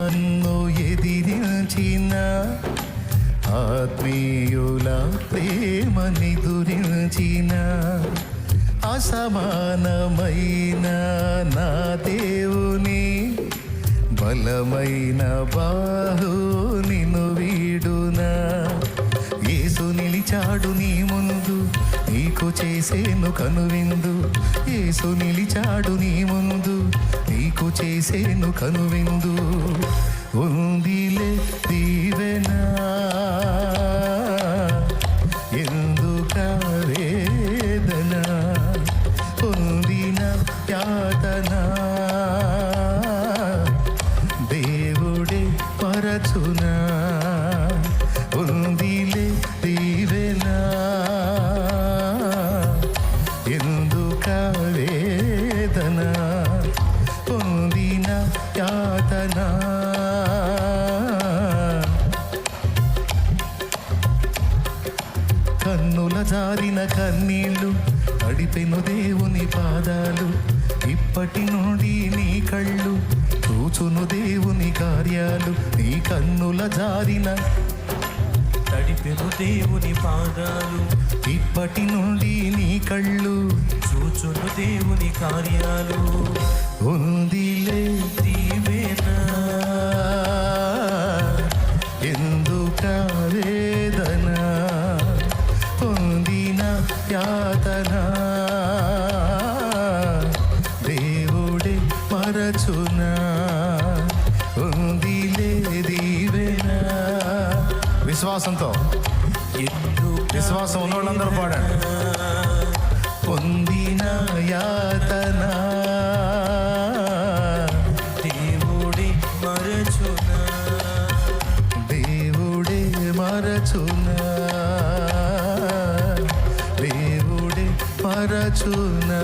నన్ను ఎదిరించిన ఆత్మీయుల ప్రేమనిదురించిన అసమానమైన నా దేవుని బలమైన బాహు నిన్ను వీడునా. యేసు నిలిచాడు నీ ముందు, నీకు చేసేను కనువిందు. యేసు నిలిచాడు నీ ముందు, నీకు చేసేను కనువిందు. ఉందిలే దీవెనా, ఎందుక వేదన, పొందిన యాతన దేవుడే పరచునా. ఉందిలే దీవెనా, ఎందుక వేదన, పొందిన యాతన. కన్నుల జారిన కన్నీళ్ళు తడిపెను దేవుని పాదాలు. ఇప్పటి నుండి నీ కళ్ళు చూచును దేవుని కార్యాలు. నీ కన్నుల జారిన తడిపెను దేవుని పాదాలు. ఇప్పటి నుండి నీ కళ్ళు చూచును దేవుని కార్యాలు. ఉందిలే దీవెనా, ఎందుక వేదన, పొందిన యాతన దేవుడే మరచునా. ఉందిలే దీవెనా. విశ్వాసంతో, విశ్వాసం ఉన్నోళ్ళందరూ పాడండి. పొందిన యాతన దేవుడే మరచునా, దేవుడే మరచునా, దేవుడే మరచునా.